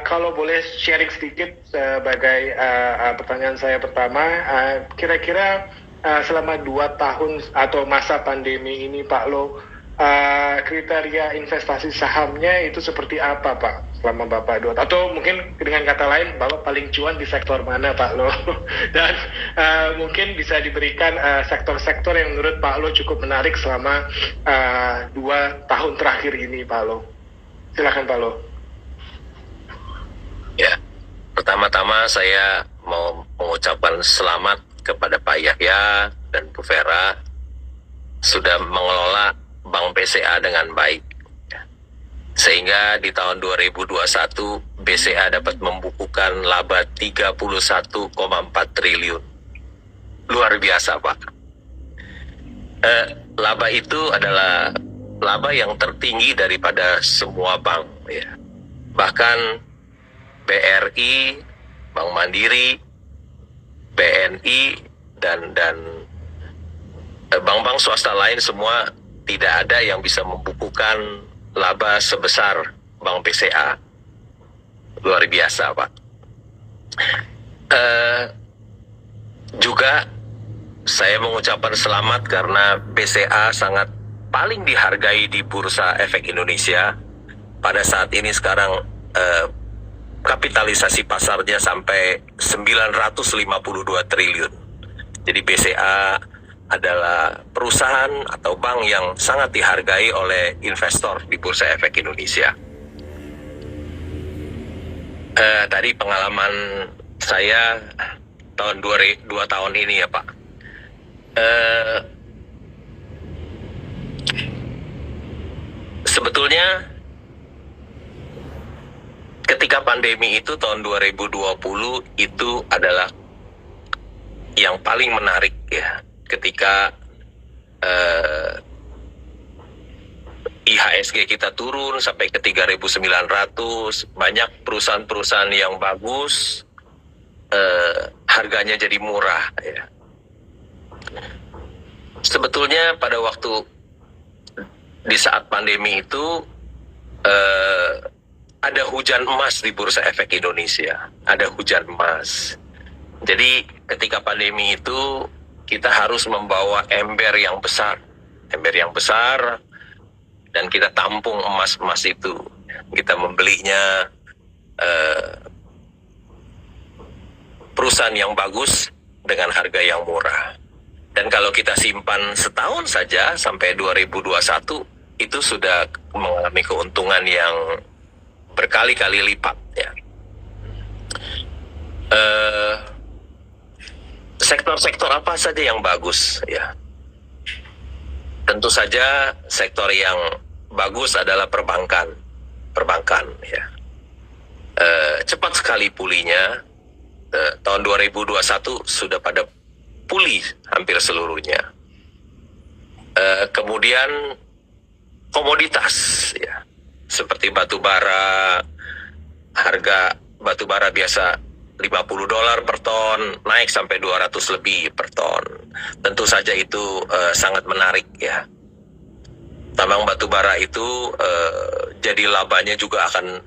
Kalau boleh sharing sedikit sebagai pertanyaan saya pertama, kira-kira selama 2 tahun atau masa pandemi ini, Pak Lo, kriteria investasi sahamnya itu seperti apa, Pak? Selama Bapak 2 tahun, atau mungkin dengan kata lain, Bapak paling cuan di sektor mana, Pak Lo? Dan mungkin bisa diberikan sektor-sektor yang menurut Pak Lo cukup menarik selama 2 tahun terakhir ini, Pak Lo. Silakan, Pak Lo. Ya, pertama-tama saya mau mengucapkan selamat kepada Pak Yahya dan Bu Vera sudah mengelola Bank BCA dengan baik. Sehingga di tahun 2021 BCA dapat membukukan laba 31,4 triliun. Luar biasa, Pak. Laba itu adalah laba yang tertinggi daripada semua bank, ya. Bahkan BRI, Bank Mandiri, BNI, dan bank-bank swasta lain semua tidak ada yang bisa membukukan laba sebesar Bank BCA. Luar biasa, Pak. Juga saya mengucapkan selamat karena BCA sangat paling dihargai di Bursa Efek Indonesia. Pada saat ini sekarang kapitalisasi pasarnya sampai 952 triliun. Jadi BCA adalah perusahaan atau bank yang sangat dihargai oleh investor di Bursa Efek Indonesia. Tadi pengalaman saya tahun 2 tahun ini ya, Pak. Sebetulnya ketika pandemi itu tahun 2020 itu adalah yang paling menarik ya, ketika IHSG kita turun sampai ke 3.900, banyak perusahaan-perusahaan yang bagus, harganya jadi murah ya. Sebetulnya pada waktu di saat pandemi itu ada hujan emas di Bursa Efek Indonesia, ada hujan emas. Jadi ketika pandemi itu kita harus membawa ember yang besar, dan kita tampung emas-emas itu. Kita membelinya perusahaan yang bagus dengan harga yang murah. Dan kalau kita simpan setahun saja sampai 2021, itu sudah mengalami keuntungan yang berkali-kali lipat ya. Sektor-sektor apa saja yang bagus ya? Tentu saja sektor yang bagus adalah perbankan ya. Cepat sekali pulihnya. Tahun 2021 sudah pada pulih hampir seluruhnya. Kemudian komoditas ya, seperti batu bara, harga batu bara biasa $50 per ton, naik sampai 200 lebih per ton. Tentu saja itu sangat menarik ya. Tambang batu bara itu jadi labanya juga akan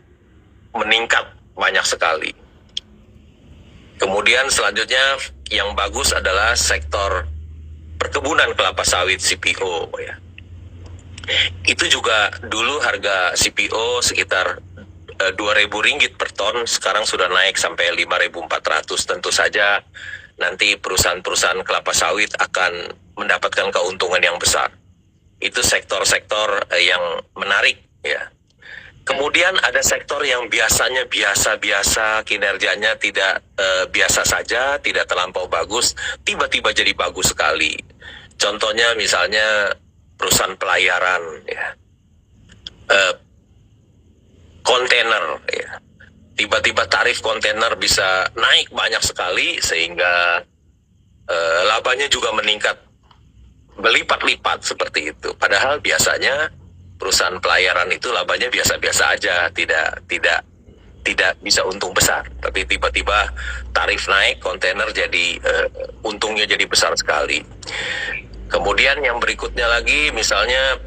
meningkat banyak sekali. Kemudian selanjutnya yang bagus adalah sektor perkebunan kelapa sawit CPO ya. Itu juga dulu harga CPO sekitar Rp2.000 per ton, sekarang sudah naik sampai 5.400. Tentu saja nanti perusahaan-perusahaan kelapa sawit akan mendapatkan keuntungan yang besar. Itu sektor-sektor yang menarik ya. Kemudian ada sektor yang biasanya biasa-biasa, kinerjanya tidak biasa saja, tidak terlampau bagus, tiba-tiba jadi bagus sekali. Contohnya misalnya perusahaan pelayaran ya. Kontainer ya. Tiba-tiba tarif kontainer bisa naik banyak sekali sehingga labanya juga meningkat berlipat-lipat seperti itu. Padahal biasanya perusahaan pelayaran itu labanya biasa-biasa aja, tidak bisa untung besar. Tapi tiba-tiba tarif naik, kontainer jadi untungnya jadi besar sekali. Kemudian yang berikutnya lagi misalnya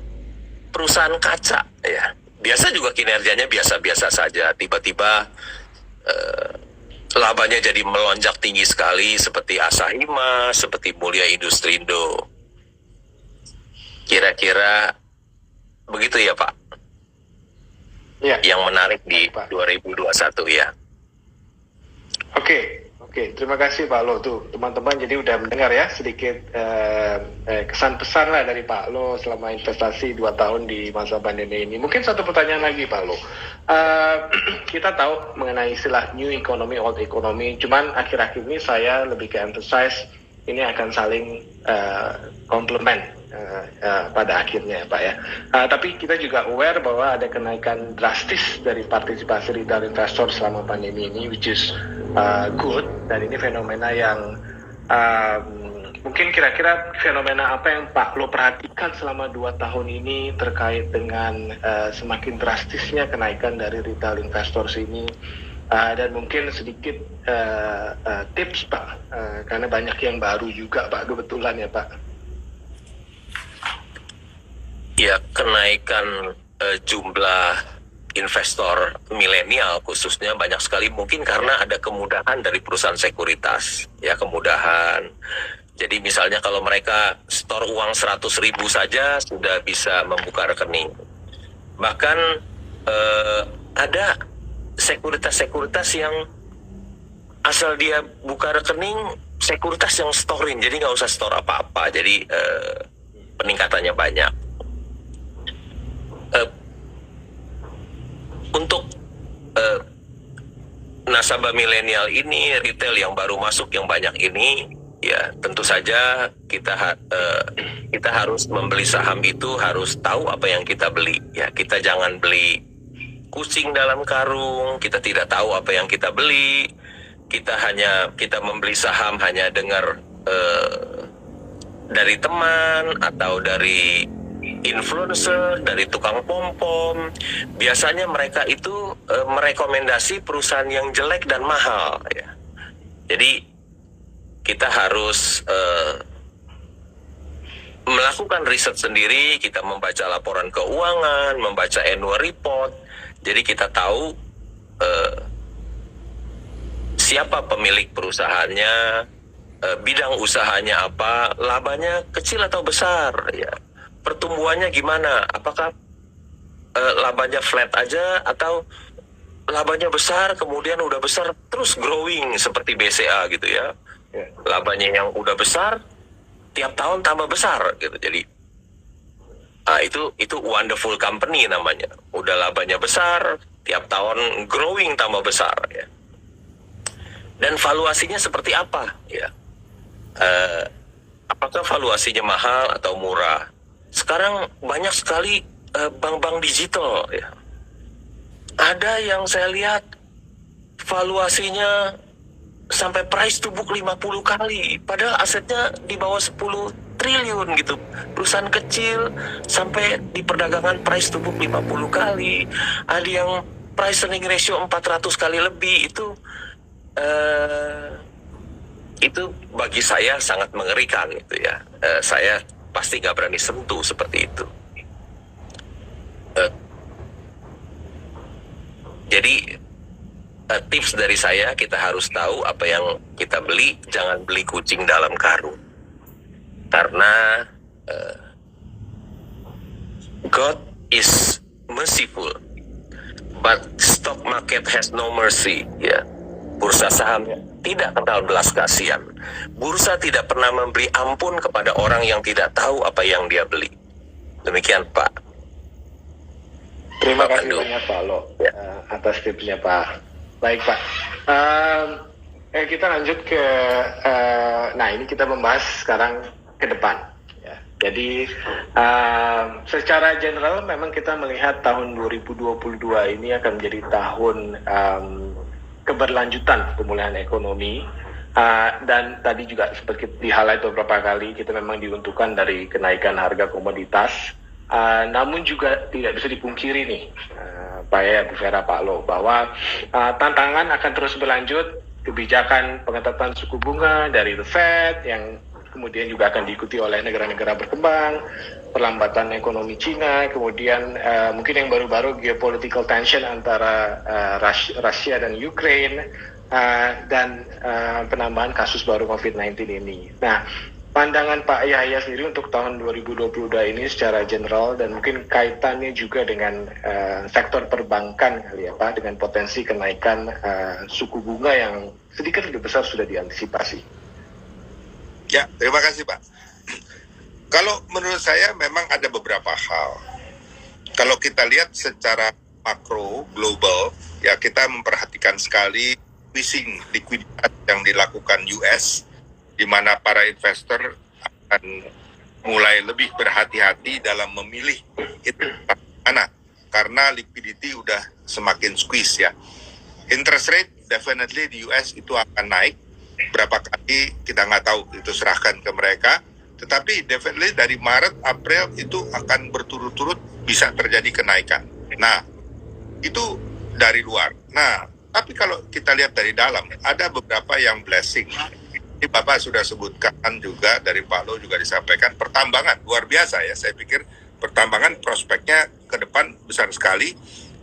perusahaan kaca ya. biasa juga kinerjanya biasa-biasa saja. Tiba-tiba labanya jadi melonjak tinggi sekali seperti Asahima, seperti Mulia Industrindo. Kira-kira begitu ya Pak? Ya. Yang menarik di Pak. 2021 ya. Oke. Terima kasih Pak Lo tuh teman-teman, jadi udah mendengar ya sedikit kesan pesan lah dari Pak Lo selama investasi 2 tahun di masa pandemi ini. Mungkin satu pertanyaan lagi Pak Lo, kita tahu mengenai istilah new economy, old economy, cuman akhir-akhir ini saya lebih ke emphasize ini akan saling complement pada akhirnya Pak ya. Tapi kita juga aware bahwa ada kenaikan drastis dari partisipasi retail investor selama pandemi ini, which is good, dan ini fenomena yang mungkin kira-kira fenomena apa yang Pak Lo perhatikan selama 2 tahun ini terkait dengan semakin drastisnya kenaikan dari retail investors ini, dan mungkin sedikit tips Pak, karena banyak yang baru juga Pak, kebetulan ya Pak. Ya, kenaikan jumlah investor milenial khususnya banyak sekali, mungkin karena ada kemudahan dari perusahaan sekuritas, ya kemudahan. Jadi misalnya kalau mereka store uang 100.000 saja sudah bisa membuka rekening. Bahkan ada sekuritas-sekuritas yang asal dia buka rekening, sekuritas yang storein, jadi nggak usah store apa-apa, jadi peningkatannya banyak. Untuk nasabah milenial ini, retail yang baru masuk yang banyak ini, ya tentu saja kita harus membeli saham itu harus tahu apa yang kita beli. Ya, kita jangan beli kucing dalam karung. Kita tidak tahu apa yang kita beli. Kita membeli saham hanya dengar dari teman atau dari influencer, dari tukang pom-pom. Biasanya mereka itu merekomendasi perusahaan yang jelek dan mahal ya. Jadi kita harus melakukan riset sendiri, kita membaca laporan keuangan, membaca annual report. Jadi kita tahu siapa pemilik perusahaannya, bidang usahanya apa, labanya kecil atau besar ya. Pertumbuhannya gimana? Apakah labanya flat aja atau labanya besar, kemudian udah besar terus growing seperti BCA gitu ya. Labanya yang udah besar tiap tahun tambah besar gitu. Jadi itu wonderful company namanya. Udah labanya besar, tiap tahun growing tambah besar ya. Dan valuasinya seperti apa ya? Apakah valuasinya mahal atau murah? Sekarang banyak sekali bank-bank digital ya. Ada yang saya lihat valuasinya sampai price to book 50 kali, padahal asetnya di bawah 10 triliun gitu. Perusahaan kecil sampai di perdagangan price to book 50 kali. Ada yang price earning ratio 400 kali lebih. Itu bagi saya sangat mengerikan gitu ya. Saya pasti nggak berani sentuh seperti itu. Jadi tips dari saya, kita harus tahu apa yang kita beli, jangan beli kucing dalam karung. Karena God is merciful, but stock market has no mercy. Ya, bursa saham tidak kenal belas kasihan. Bursa tidak pernah memberi ampun kepada orang yang tidak tahu apa yang dia beli. Demikian Pak. Terima kasih banyak Pak Lo atas tipsnya Pak. Baik Pak. Kita lanjut ke, ini kita membahas sekarang ke depan. Ya. Jadi secara general memang kita melihat tahun 2022 ini akan menjadi tahun keberlanjutan pemulihan ekonomi, dan tadi juga seperti di-highlight beberapa kali, kita memang diuntungkan dari kenaikan harga komoditas, namun juga tidak bisa dipungkiri nih Pak ya, Bu Vera, Pak Lo, bahwa tantangan akan terus berlanjut. Kebijakan pengetatan suku bunga dari The Fed yang kemudian juga akan diikuti oleh negara-negara berkembang, perlambatan ekonomi Cina, kemudian mungkin yang baru-baru geopolitical tension antara Rusia dan Ukraine, dan penambahan kasus baru COVID-19 ini. Nah, pandangan Pak Yahya sendiri untuk tahun 2022 ini secara general dan mungkin kaitannya juga dengan sektor perbankan kali ya Pak, dengan potensi kenaikan suku bunga yang sedikit lebih besar sudah diantisipasi. Ya, terima kasih Pak. Kalau menurut saya memang ada beberapa hal. Kalau kita lihat secara makro, global, ya kita memperhatikan sekali squeezing likuiditas yang dilakukan US, di mana para investor akan mulai lebih berhati-hati dalam memilih itu mana, karena liquidity udah semakin squeeze ya. Interest rate definitely di US itu akan naik, berapa kali kita nggak tahu, itu serahkan ke mereka, tetapi definitely dari Maret, April itu akan berturut-turut bisa terjadi kenaikan. Nah, itu dari luar. Nah, tapi kalau kita lihat dari dalam, ada beberapa yang blessing. Ini Bapak sudah sebutkan juga, dari Pak Lo juga disampaikan, pertambangan luar biasa ya. Saya pikir pertambangan prospeknya ke depan besar sekali,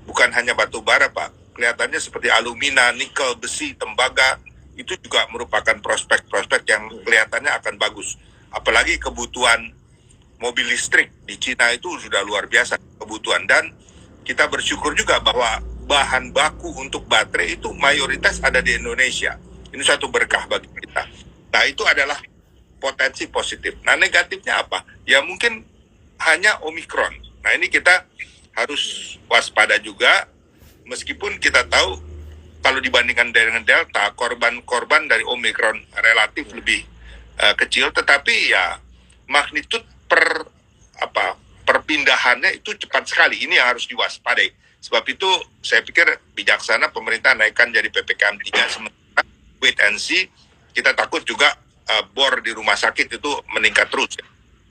bukan hanya batu bara Pak, kelihatannya seperti alumina, nikel, besi, tembaga, itu juga merupakan prospek-prospek yang kelihatannya akan bagus. Apalagi kebutuhan mobil listrik di Cina itu sudah luar biasa kebutuhan, dan kita bersyukur juga bahwa bahan baku untuk baterai itu mayoritas ada di Indonesia. Ini satu berkah bagi kita. Nah, itu adalah potensi positif. Nah, negatifnya apa? Ya mungkin hanya Omikron. Nah, ini kita harus waspada juga, meskipun kita tahu kalau dibandingkan dengan Delta, korban-korban dari Omikron relatif lebih kecil, tetapi ya magnitud perpindahannya itu cepat sekali. Ini yang harus diwaspadai. Sebab itu saya pikir bijaksana pemerintah naikkan jadi PPKM 3 sementara, wait and see. Kita takut juga bor di rumah sakit itu meningkat terus.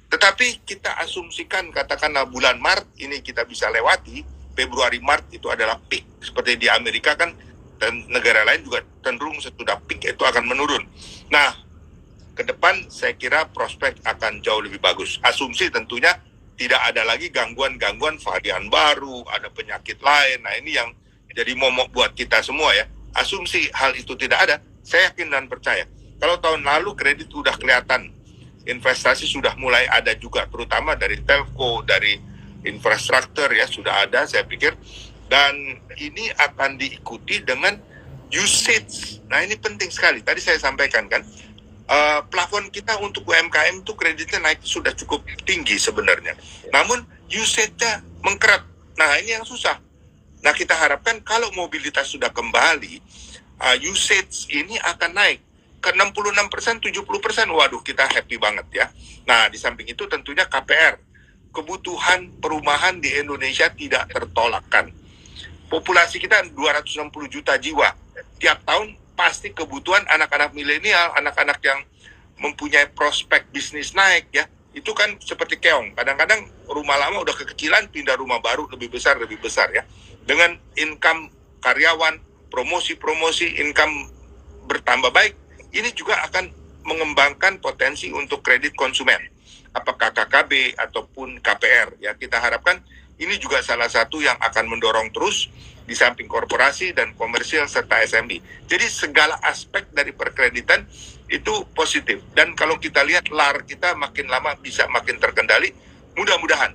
Tetapi kita asumsikan katakanlah bulan Maret ini kita bisa lewati, Februari Maret itu adalah peak. Seperti di Amerika kan, dan negara lain juga cenderung sesudah peak itu akan menurun. Nah, ke depan saya kira prospek akan jauh lebih bagus. Asumsi tentunya tidak ada lagi gangguan-gangguan varian baru, ada penyakit lain. Nah, ini yang jadi momok buat kita semua ya. Asumsi hal itu tidak ada, saya yakin dan percaya. Kalau tahun lalu kredit sudah kelihatan, investasi sudah mulai ada juga, terutama dari telco, dari infrastruktur ya sudah ada saya pikir. Dan ini akan diikuti dengan usage. Nah, ini penting sekali. Tadi saya sampaikan kan, plafon kita untuk UMKM itu kreditnya naik sudah cukup tinggi sebenarnya. Namun usage-nya mengkeret. Nah, ini yang susah. Nah, kita harapkan kalau mobilitas sudah kembali, usage ini akan naik ke 66%, 70%. Waduh, kita happy banget ya. Nah, di samping itu tentunya KPR. Kebutuhan perumahan di Indonesia tidak tertolakkan. Populasi kita 260 juta jiwa. Tiap tahun pasti kebutuhan anak-anak milenial, anak-anak yang mempunyai prospek bisnis naik ya. Itu kan seperti keong. Kadang-kadang rumah lama udah kekecilan, pindah rumah baru lebih besar ya. Dengan income karyawan, promosi-promosi, income bertambah baik, ini juga akan mengembangkan potensi untuk kredit konsumen. Apakah KKB ataupun KPR ya, kita harapkan ini juga salah satu yang akan mendorong terus di samping korporasi dan komersial serta SMB. Jadi segala aspek dari perkreditan itu positif. Dan kalau kita lihat LAR kita makin lama bisa makin terkendali, mudah-mudahan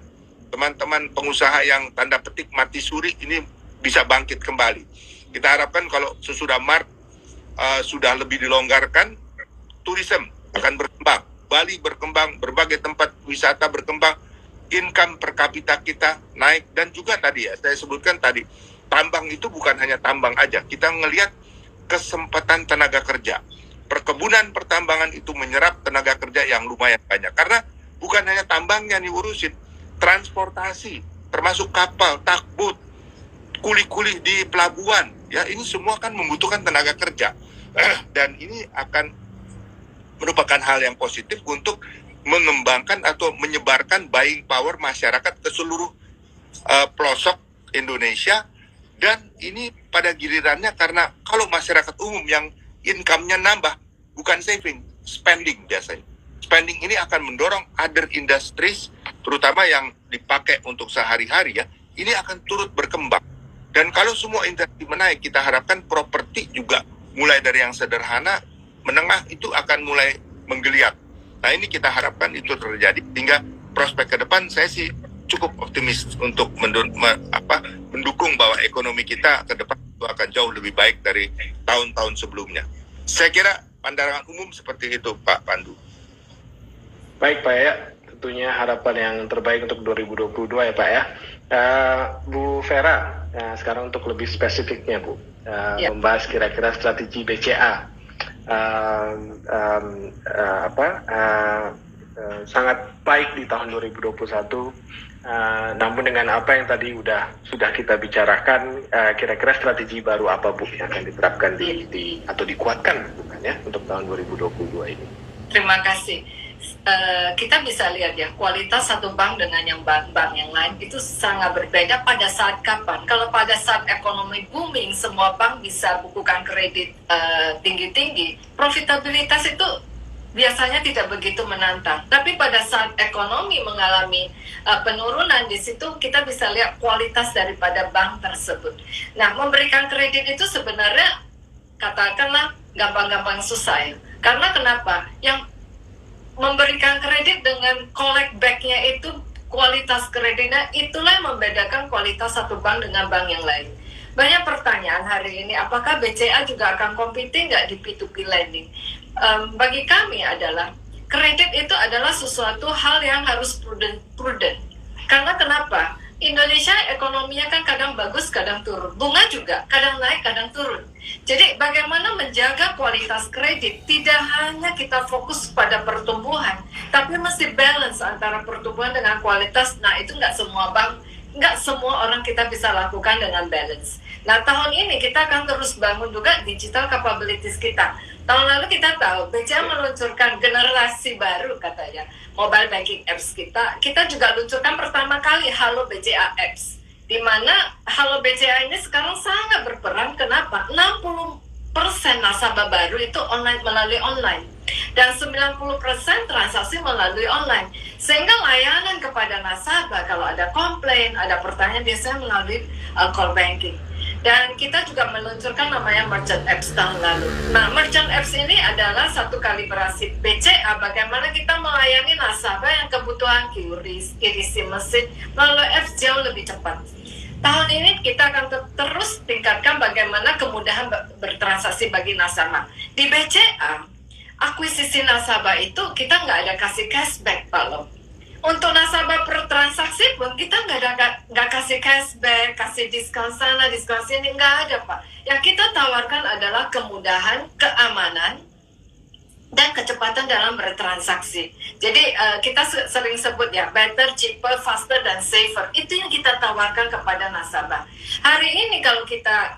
teman-teman pengusaha yang tanda petik mati suri ini bisa bangkit kembali. Kita harapkan kalau sesudah Maret sudah lebih dilonggarkan, tourism akan berkembang, Bali berkembang, berbagai tempat wisata berkembang, income per kapita kita naik, dan juga tadi ya saya sebutkan tadi, tambang itu bukan hanya tambang aja, kita ngelihat kesempatan tenaga kerja. Perkebunan pertambangan itu menyerap tenaga kerja yang lumayan banyak, karena bukan hanya tambangnya diurusin, transportasi, termasuk kapal, tugboat, kuli-kuli di pelabuhan, ya ini semua kan membutuhkan tenaga kerja. Dan ini akan merupakan hal yang positif untuk mengembangkan atau menyebarkan buying power masyarakat ke seluruh pelosok Indonesia. Dan ini pada gilirannya, karena kalau masyarakat umum yang income-nya nambah, bukan saving, spending biasanya. spending ini akan mendorong other industries, terutama yang dipakai untuk sehari-hari ya, ini akan turut berkembang. Dan kalau semua industri menaik, kita harapkan properti juga mulai dari yang sederhana, menengah itu akan mulai menggeliat. Nah ini kita harapkan itu terjadi, sehingga prospek ke depan saya sih cukup optimis untuk mendukung bahwa ekonomi kita ke depan itu akan jauh lebih baik dari tahun-tahun sebelumnya. Saya kira pandangan umum seperti itu, Pak Pandu. Baik Pak ya, tentunya harapan yang terbaik untuk 2022 ya Pak ya. Bu Vera, sekarang untuk lebih spesifiknya Bu, membahas kira-kira strategi BCA. Sangat baik di tahun 2021, namun dengan apa yang tadi sudah kita bicarakan, kira-kira strategi baru apa Bu yang akan diterapkan atau dikuatkan bukan ya untuk tahun 2022 ini? Terima kasih. Kita bisa lihat ya, kualitas satu bank dengan yang bank-bank yang lain itu sangat berbeda pada saat kapan. Kalau pada saat ekonomi booming, semua bank bisa bukukan kredit tinggi-tinggi, profitabilitas itu biasanya tidak begitu menantang. Tapi pada saat ekonomi mengalami penurunan, di situ kita bisa lihat kualitas daripada bank tersebut. Nah, memberikan kredit itu sebenarnya katakanlah gampang-gampang susah ya. Karena kenapa? Yang memberikan kredit dengan collect back-nya itu, kualitas kreditnya, itulah yang membedakan kualitas satu bank dengan bank yang lain. Banyak pertanyaan hari ini, apakah BCA juga akan competing nggak di P2P lending? Bagi kami adalah, kredit itu adalah sesuatu hal yang harus prudent. Karena kenapa? Indonesia ekonominya kan kadang bagus, kadang turun. Bunga juga kadang naik, kadang turun. Jadi bagaimana menjaga kualitas kredit? Tidak hanya kita fokus pada pertumbuhan, tapi mesti balance antara pertumbuhan dengan kualitas. Nah itu nggak semua bank, nggak semua orang kita bisa lakukan dengan balance. Nah tahun ini kita akan terus bangun juga digital capabilities kita. Tahun lalu kita tahu BCA meluncurkan generasi baru katanya mobile banking apps kita juga luncurkan pertama kali Halo BCA apps, di mana Halo BCA ini sekarang sangat berperan. Kenapa? 60% nasabah baru itu melalui online dan 90% transaksi melalui online, sehingga layanan kepada nasabah kalau ada komplain, ada pertanyaan biasanya melalui call banking. Dan kita juga meluncurkan namanya Merchant Apps tahun lalu. Nah, Merchant Apps ini adalah satu kalibrasi BCA bagaimana kita melayani nasabah yang kebutuhan QRIS, irisi mesin melalui apps jauh lebih cepat. Tahun ini kita akan terus tingkatkan bagaimana kemudahan bertransaksi bagi nasabah. Di BCA, akuisisi nasabah itu kita nggak ada kasih cashback, Pak Lo. Untuk nasabah per transaksi pun kita nggak kasih cashback, kasih diskon sana, diskon sini, nggak ada Pak. Yang kita tawarkan adalah kemudahan, keamanan, dan kecepatan dalam bertransaksi. Jadi kita sering sebut ya, better, cheaper, faster, dan safer. Itu yang kita tawarkan kepada nasabah. Hari ini kalau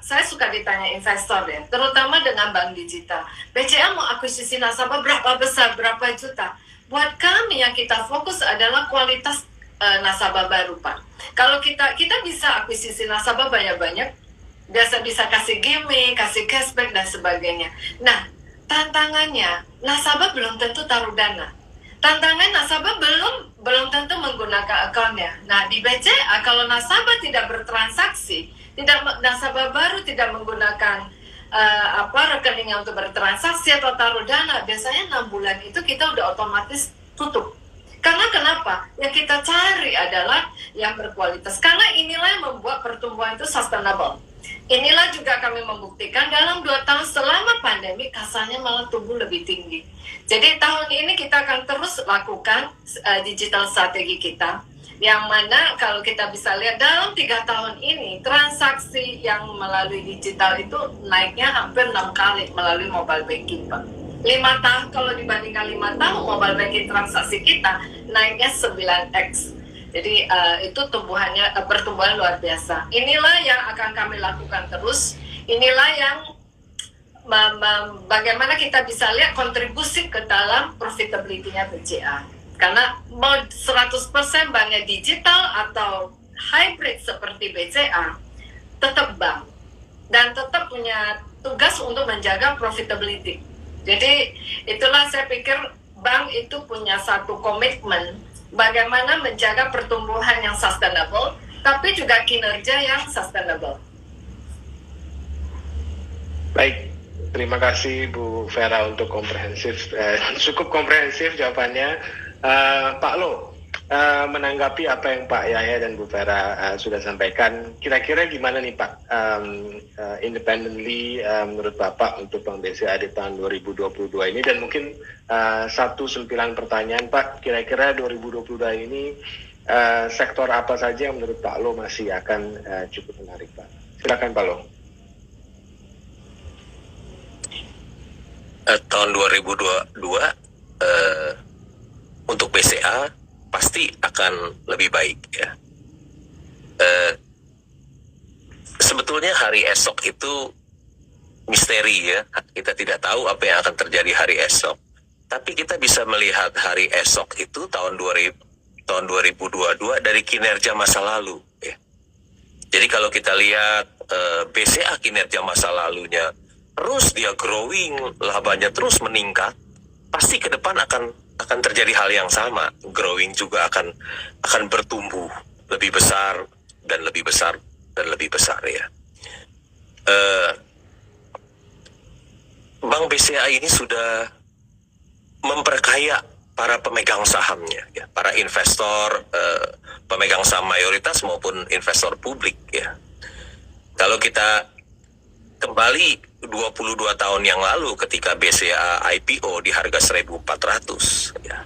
saya suka ditanya investor ya, terutama dengan bank digital. BCA mau akuisisi nasabah berapa besar, berapa juta? Buat kami yang kita fokus adalah kualitas nasabah baru Pak. Kalau kita bisa akuisisi nasabah banyak-banyak, bisa kasih gimmick, kasih cashback dan sebagainya. Nah, tantangannya nasabah belum tentu taruh dana. Tantangan nasabah belum tentu menggunakan akunnya. Nah, di BCA kalau nasabah tidak bertransaksi, nasabah baru tidak menggunakan rekeningnya untuk bertransaksi atau taruh dana, biasanya 6 bulan itu kita udah otomatis tutup. Karena kenapa? Yang kita cari adalah yang berkualitas. Karena inilah yang membuat pertumbuhan itu sustainable. Inilah juga kami membuktikan dalam 2 tahun selama pandemi kasanya malah tumbuh lebih tinggi. Jadi tahun ini kita akan terus lakukan digital strategi kita, yang mana kalau kita bisa lihat dalam 3 tahun ini transaksi yang melalui digital itu naiknya hampir 6 kali melalui mobile banking Pak. 5 tahun, kalau dibandingkan 5 tahun mobile banking transaksi kita naiknya 9x. Jadi itu pertumbuhan luar biasa. Inilah yang akan kami lakukan terus. Inilah yang bagaimana kita bisa lihat kontribusi ke dalam profitability-nya BCA. Karena mau 100% banknya digital atau hybrid seperti BCA, tetap bank dan tetap punya tugas untuk menjaga profitability. Jadi itulah saya pikir bank itu punya satu komitmen bagaimana menjaga pertumbuhan yang sustainable, tapi juga kinerja yang sustainable. Baik, terima kasih Bu Vera untuk cukup komprehensif jawabannya. Pak Lo, menanggapi apa yang Pak Yahya dan Bu Vera sudah sampaikan, kira-kira gimana nih Pak, independently menurut Bapak untuk Bank BCA di tahun 2022 ini, dan mungkin satu sentilan pertanyaan Pak, kira-kira 2022 ini sektor apa saja yang menurut Pak Lo masih akan cukup menarik Pak? Silakan Pak Lo. Tahun 2022 untuk BCA pasti akan lebih baik ya. Sebetulnya hari esok itu misteri ya, kita tidak tahu apa yang akan terjadi hari esok. Tapi kita bisa melihat hari esok itu tahun 2022 dari kinerja masa lalu ya. Jadi kalau kita lihat BCA kinerja masa lalunya terus dia growing, labanya terus meningkat, pasti ke depan akan terjadi hal yang sama. Growing juga akan bertumbuh lebih besar dan lebih besar dan lebih besar ya. Bank BCA ini sudah memperkaya para pemegang sahamnya ya, para investor, pemegang saham mayoritas maupun investor publik ya. Kalau kita kembali 22 tahun yang lalu ketika BCA IPO di harga 1.400 ya.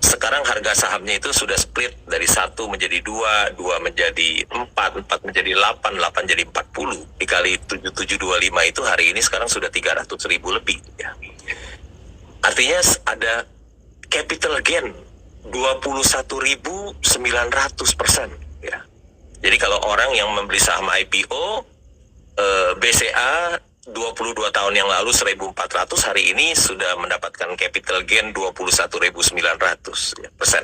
Sekarang harga sahamnya itu sudah split dari 1 menjadi 2, 2 menjadi 4, 4 menjadi 8, 8 jadi 40. Dikali 7725 itu hari ini sekarang sudah 300.000 lebih ya. Artinya ada capital gain 21.900% ya. Jadi kalau orang yang membeli saham IPO BCA 22 tahun yang lalu 1.400, hari ini sudah mendapatkan capital gain 21.900 ya, persen.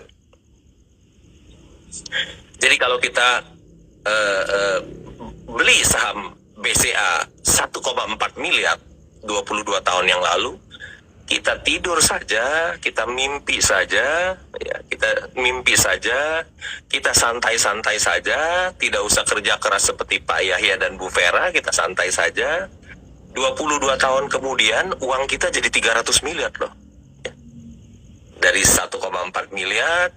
Jadi kalau kita beli saham BCA 1,4 miliar 22 tahun yang lalu, kita tidur saja, kita mimpi saja, ya, kita santai-santai saja, tidak usah kerja keras seperti Pak Yahya dan Bu Vera, kita santai saja. 22 tahun kemudian uang kita jadi 300 miliar loh. Ya. Dari 1,4 miliar,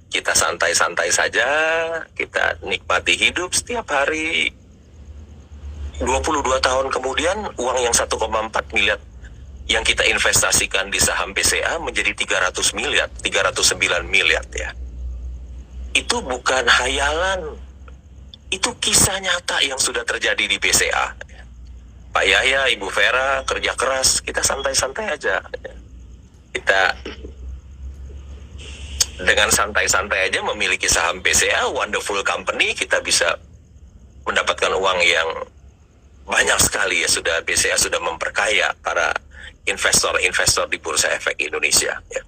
kita santai-santai saja, kita nikmati hidup setiap hari. 22 tahun kemudian uang yang 1,4 miliar yang kita investasikan di saham BCA menjadi 300 miliar, 309 miliar ya. Itu bukan hayalan, itu kisah nyata yang sudah terjadi di BCA. Pak Yahya, Ibu Vera kerja keras, kita santai-santai aja. Kita dengan santai-santai aja memiliki saham BCA, wonderful company, kita bisa mendapatkan uang yang banyak sekali ya. Sudah BCA sudah memperkaya para investor-investor di Bursa Efek Indonesia ya.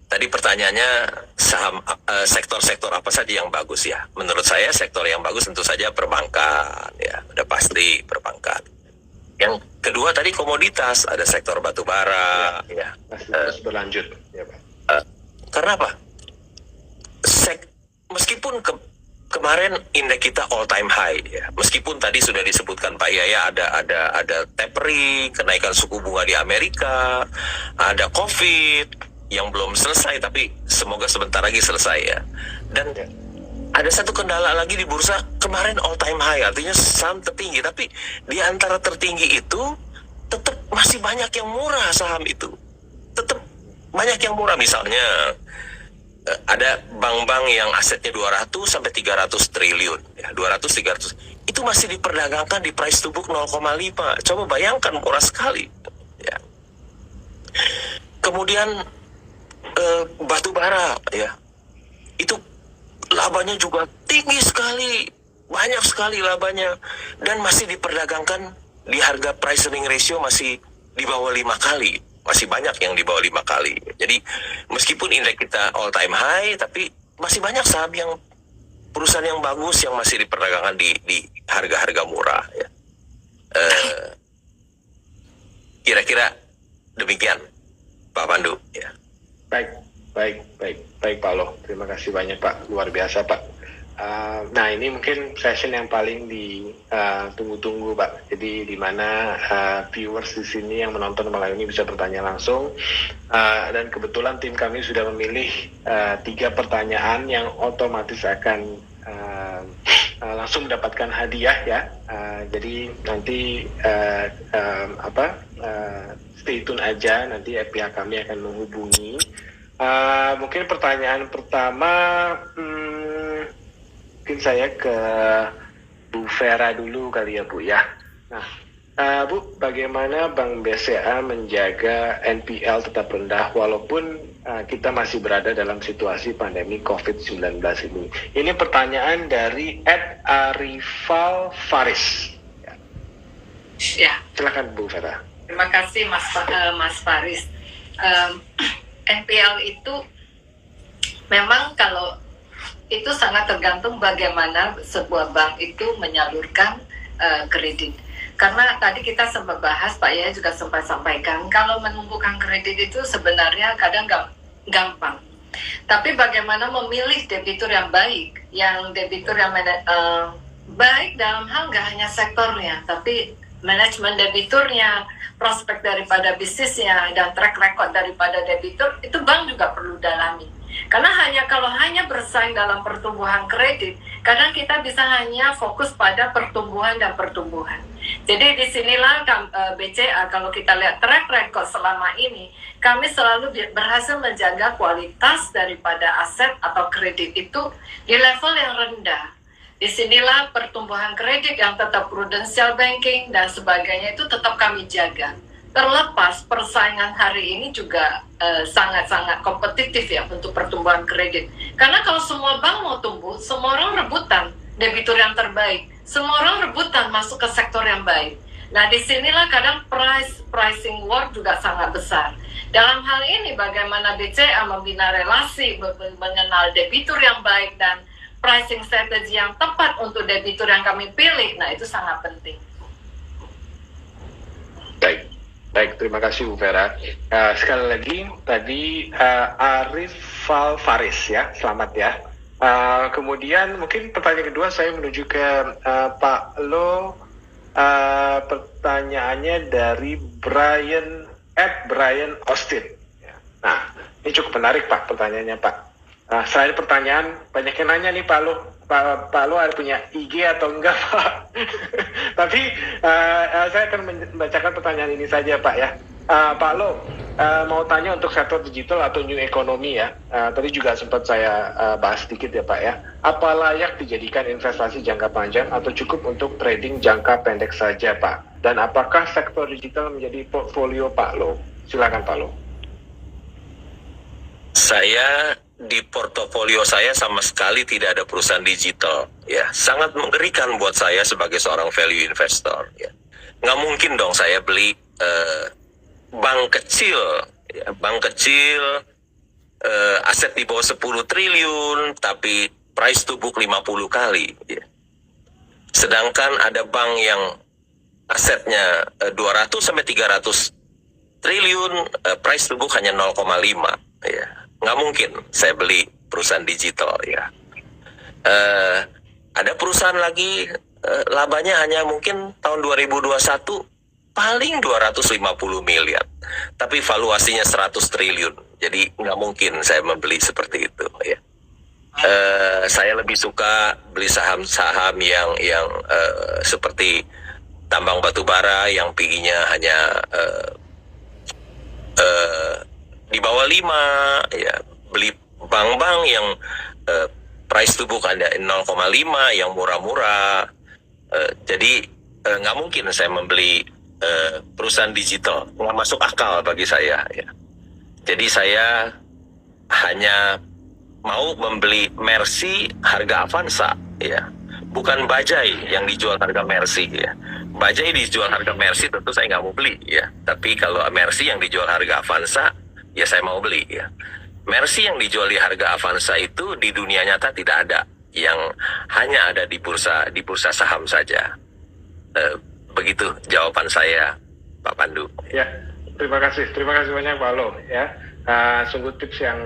Tadi pertanyaannya saham sektor-sektor apa saja yang bagus ya. Menurut saya sektor yang bagus tentu saja perbankan ya, udah pasti perbankan. Yang kedua tadi komoditas, ada sektor batu bara ya. Terus berlanjut ya Pak. Karena apa? Meskipun kemarin indeks kita all time high ya. Meskipun tadi sudah disebutkan Pak Yahya ada tapering, kenaikan suku bunga di Amerika, ada COVID yang belum selesai tapi semoga sebentar lagi selesai ya. Dan ada satu kendala lagi di bursa, kemarin all time high, artinya saham tertinggi, tapi di antara tertinggi itu tetap masih banyak yang murah saham itu. Tetap banyak yang murah, misalnya ada bank-bank yang asetnya 200 sampai 300 triliun ya, 200-300 itu masih diperdagangkan di price to book 0,5. Coba bayangkan, murah sekali ya. Kemudian batu bara ya, itu labanya juga tinggi sekali, banyak sekali labanya, dan masih diperdagangkan di harga price earning ratio masih di bawah 5 kali. Masih banyak yang di bawah 5 kali. Jadi meskipun indeks kita all time high, tapi masih banyak saham yang perusahaan yang bagus yang masih diperdagangkan di harga-harga murah ya. Kira-kira Demikian, Pak Pandu. Ya. Baik Pak Lo. Terima kasih banyak Pak, luar biasa Pak. Nah ini mungkin session yang paling ditunggu-tunggu Pak. Jadi di mana viewers di sini yang menonton malam ini bisa bertanya langsung. Dan kebetulan tim kami sudah memilih 3 pertanyaan yang otomatis akan langsung mendapatkan hadiah ya. Jadi nanti stay tune aja, nanti pihak kami akan menghubungi. Mungkin pertanyaan pertama mungkin saya ke Bu Vera dulu kali ya Bu ya. Nah Bu, bagaimana Bank BCA menjaga NPL tetap rendah walaupun kita masih berada dalam situasi pandemi COVID-19 ini? Ini pertanyaan dari @Arifal Faris. Ya. Silakan Bu Vera. Terima kasih Mas Faris. NPL itu memang kalau itu sangat tergantung bagaimana sebuah bank itu menyalurkan kredit. Karena tadi kita sempat bahas, Pak Yaya juga sempat sampaikan, kalau menumbuhkan kredit itu sebenarnya kadang gampang. Tapi bagaimana memilih debitur yang baik, yang debitur yang baik dalam hal nggak hanya sektornya, tapi manajemen debiturnya, prospek daripada bisnisnya, dan track record daripada debitur, itu bank juga perlu dalami. Karena kalau hanya bersaing dalam pertumbuhan kredit, kadang kita bisa hanya fokus pada pertumbuhan dan pertumbuhan. Jadi disinilah BCA, kalau kita lihat track record selama ini, kami selalu berhasil menjaga kualitas daripada aset atau kredit itu di level yang rendah. Disinilah pertumbuhan kredit yang tetap prudential banking dan sebagainya itu tetap kami jaga. Terlepas persaingan hari ini juga sangat-sangat kompetitif ya untuk pertumbuhan kredit. Karena kalau semua bank mau tumbuh, semua orang rebutan debitur yang terbaik. Semua orang rebutan masuk ke sektor yang baik. Nah disinilah kadang pricing war juga sangat besar. Dalam hal ini bagaimana BCA membina relasi, mengenal debitur yang baik dan pricing strategy yang tepat untuk debitur yang kami pilih, nah itu sangat penting. Baik, terima kasih Bu Vera. Sekali lagi tadi Arifal Faris ya, selamat ya. Kemudian mungkin pertanyaan kedua saya menuju ke Pak Lo. Pertanyaannya dari Brian Austin. Nah, ini cukup menarik Pak pertanyaannya Pak. Selain pertanyaan, banyak yang nanya nih Pak Lo. Pak Lo ada punya IG atau enggak Pak? Tapi saya akan membacakan pertanyaan ini saja Pak ya. Pak Lo, mau tanya untuk sektor digital atau new economy ya. Tadi juga sempat saya bahas sedikit ya Pak ya. Apa layak dijadikan investasi jangka panjang atau cukup untuk trading jangka pendek saja Pak? Dan apakah sektor digital menjadi portfolio Pak Lo? Silakan Pak Lo. Saya di portofolio saya sama sekali tidak ada perusahaan digital, ya sangat mengerikan buat saya sebagai seorang value investor. Ya. Nggak mungkin dong saya beli bank kecil, ya, aset di bawah 10 triliun, tapi price to book 50 kali. Ya. Sedangkan ada bank yang asetnya 200 sampai 300 triliun, price to book hanya 0,5. Ya. Nggak mungkin saya beli perusahaan digital ya. Ada perusahaan lagi labanya hanya mungkin tahun 2021 paling 250 miliar, tapi valuasinya 100 triliun. Jadi nggak mungkin saya membeli seperti itu ya. Saya lebih suka beli saham-saham yang seperti tambang batu bara yang PI-nya hanya di bawah 5 ya, beli bank-bank yang price to book ada 0,5 yang murah-murah. Jadi nggak mungkin saya membeli perusahaan digital, nggak masuk akal bagi saya ya. Jadi saya hanya mau membeli Mercy harga Avanza ya, bukan Bajai yang dijual harga Mercy ya. Bajai dijual harga Mercy tentu saya nggak mau beli ya, tapi kalau Mercy yang dijual harga Avanza ya saya mau beli ya. Mercy yang dijual di harga Avanza itu di dunia nyata tidak ada, yang hanya ada di bursa saham saja. Begitu jawaban saya, Pak Pandu. Ya, Terima kasih banyak Pak Lo ya. Sungguh tips yang